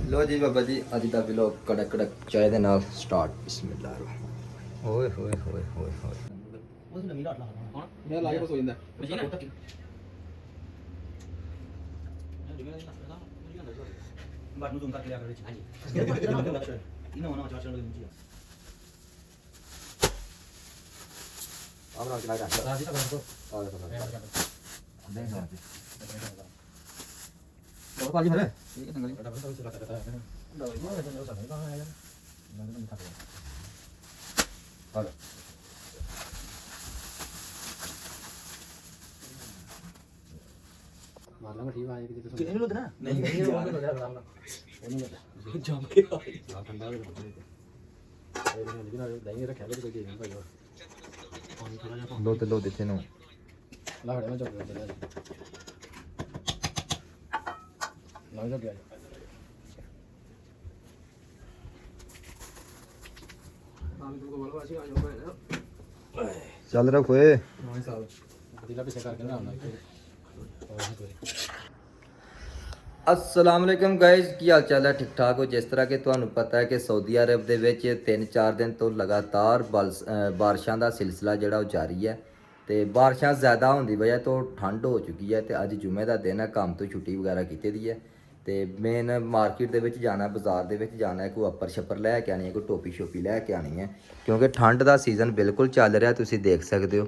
लो जी बाबा जी अज का व्लॉग कड़क कड़क चाय दे नाल स्टार्ट बिस्मिल्लाह होए होए होए होए होए मैं लाके बस हो जाता बात ਨੂੰ ਜ਼ੂਮ ਕਰਕੇ ਲਿਆ ਕਰ ਵਿੱਚ ਹਾਂਜੀ ਇਹਨਾਂ ਉਹਨਾਂ ਚਾਰ ਚਾਰ ਲੋਕ ਮੁੰਜੀ अब ना चला जा ਰਾਜੀ ਤਾਂ ਬਣਾ आ देखो देख लो जी ਦੋ ਪਾਜੀ ਫਿਰ ठीक है संगली ਬੜਾ ਬੜਾ ਉਸ ਰੱਖਦਾ ਹੈ ਦੋ ਇਹ ਨਾ ਜਦੋਂ ਸਾਡੇ ਕਹਾਂ ਆਇਆ ਨਾ ਨਾ ਮਿਠਾ हेलो मार लांगा ठीक है कि ਕਿ ਇਹਨੂੰ ਲੋਦ ਨਾ ਨਹੀਂ ਇਹ ਉਹ ਲੋਦ ਨਾ ਉਹਨੂੰ ਜੰਮ ਕੇ ਆ ਆ ਠੰਡਾ ਹੋ ਗਿਆ ਇਹ ਨਹੀਂ ਬਿਨਾ ਦਹੀਂ ਰੱਖਿਆ ਲੈ ਕੋਈ ਨਹੀਂ ਭਾਈ ਪਾਣੀ ਥੋੜਾ ਜਿਹਾ लो देते नो ਲਾੜੇ ਮੈਂ ਚੁੱਕ ਲਿਆ ਨਾ ਜਾ ਗਿਆ ਪਾਣੀ ਤੋਂ ਬੋਲਵਾ ਸੀ ਆ ਜਾਓ चल रखो ए ਭਾਈ ਸਾਹਿਬ ਪਤੀਲਾ ਪਿੱਛੇ ਕਰਕੇ ਨਾ ਆਉਣਾ अस्सलाम वालेकुम गाइस की हाल चाल है ठीक ठाक हो। जिस तरह के ਤੁਹਾਨੂੰ ਪਤਾ ਹੈ ਕਿ ਸਾਊਦੀ ਅਰਬ ਦੇ ਵਿੱਚ 3-4 ਦਿਨ ਤੋਂ ਲਗਾਤਾਰ ਬਾਰਿਸ਼ਾਂ ਦਾ ਸਿਲਸਿਲਾ ਜਿਹੜਾ ਉਹ ਜਾਰੀ ਹੈ ਤੇ ਬਾਰਿਸ਼ਾਂ ਜ਼ਿਆਦਾ ਹੋਣ ਦੀ ਵਜ੍ਹਾ ਤੋਂ ਠੰਡ ਹੋ ਚੁੱਕੀ ਹੈ ਤੇ ਅੱਜ ਜੁਮੇ ਦਾ ਦਿਨ ਹੈ, ਕੰਮ ਤੋਂ ਛੁੱਟੀ ਵਗੈਰਾ ਕੀਤੀ ਦੀ ਹੈ ਤੇ ਮੇਨ ਮਾਰਕੀਟ ਦੇ ਵਿੱਚ ਜਾਣਾ, ਬਾਜ਼ਾਰ ਦੇ ਵਿੱਚ ਜਾਣਾ ਹੈ, ਕੋਈ ਅੱਪਰ ਛੱਪਰ ਲੈ ਕੇ ਆਣੀ ਹੈ, ਕੋਈ ਟੋਪੀ ਸ਼ੋਪੀ ਲੈ ਕੇ ਆਣੀ ਹੈ ਕਿਉਂਕਿ ਠੰਡ ਦਾ ਸੀਜ਼ਨ ਬਿਲਕੁਲ ਚੱਲ ਰਿਹਾ, ਤੁਸੀਂ ਦੇਖ ਸਕਦੇ ਹੋ।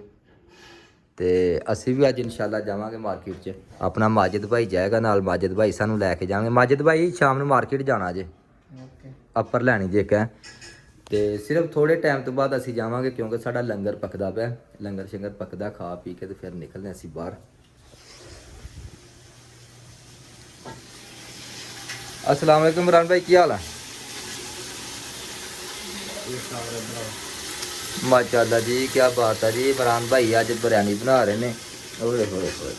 ਤੇ ਅਸੀਂ ਵੀ ਅੱਜ ਇਨਸ਼ਾਅੱਲਾ ਜਾਵਾਂਗੇ ਮਾਰਕੀਟ 'ਚ। ਆਪਣਾ ਮਾਜਿਦ ਭਾਈ ਜਾਏਗਾ ਨਾਲ, ਮਾਜਿਦ ਭਾਈ ਸਾਨੂੰ ਲੈ ਕੇ ਜਾਣਗੇ। ਮਾਜਿਦ ਭਾਈ ਸ਼ਾਮ ਨੂੰ ਮਾਰਕੀਟ ਜਾਣਾ ਜੇ, ਅੱਪਰ ਲੈਣੀ ਜੇ ਕਹਿ ਤੇ ਸਿਰਫ ਥੋੜੇ ਟਾਈਮ ਤੋਂ ਬਾਅਦ ਅਸੀਂ ਜਾਵਾਂਗੇ ਕਿਉਂਕਿ ਸਾਡਾ ਲੰਗਰ ਪੱਕਦਾ ਪਿਆ, ਲੰਗਰ ਸ਼ੰਗਰ ਪੱਕਦਾ, ਖਾ ਪੀ ਕੇ ਤੇ ਫਿਰ ਨਿਕਲਦੇ ਅਸੀਂ ਬਾਹਰ। अस्सलाम वालेकुम इमरान भाई की हाल है? माशाल्लाह जी क्या बात है जी। इमरान भाई आज बिरयानी बना रहे ने। ओए होए होए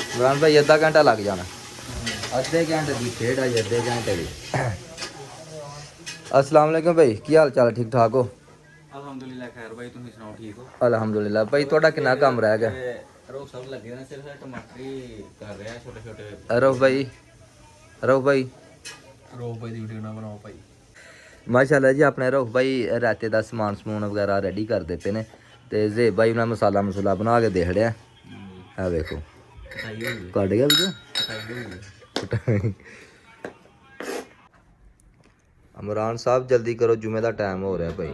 इमरान भाई अद्धा घंटा लग जाना, अद्धे घंटे की खेड़ है, अद्धे घंटे की। अस्सलाम वालेकुम भाई की हाल चाल, ठीक ठाक हो? ਅਲਹਮਦੁਲਿਲਾ ਖੈਰ ਭਾਈ ਤੁਸੀਂ ਸੁਣਾਓ ਠੀਕ ਹੋ अल्हम्दुलिल्लाह भाई ਤੁਹਾਡਾ ਕਿੰਨਾ ਕੰਮ ਰਹਿ ਗਿਆ? ਰੋਕ ਸਭ ਲੱਗੇ ਨੇ ਸਿਰਫ ਟਮਾਟਰ ਹੀ ਕਰ ਰਿਹਾ ਛੋਟੇ ਛੋਟੇ रऊफ भाई ਰੋਬ ਭਾਈ ਦੀ ਵੀਡੀਓ ਨਾ ਬਣਾਓ ਭਾਈ। माशाल्लाह जी अपने रऊफ भाई राते का समान समून वगैरह रेडी कर देते हैं तो जेब भाई उन्हें मसाला मसूला बना के देख रहा है। देखो कट गया इमरान साहब जल्दी करो, जुमे का टाइम हो रहा है भाई।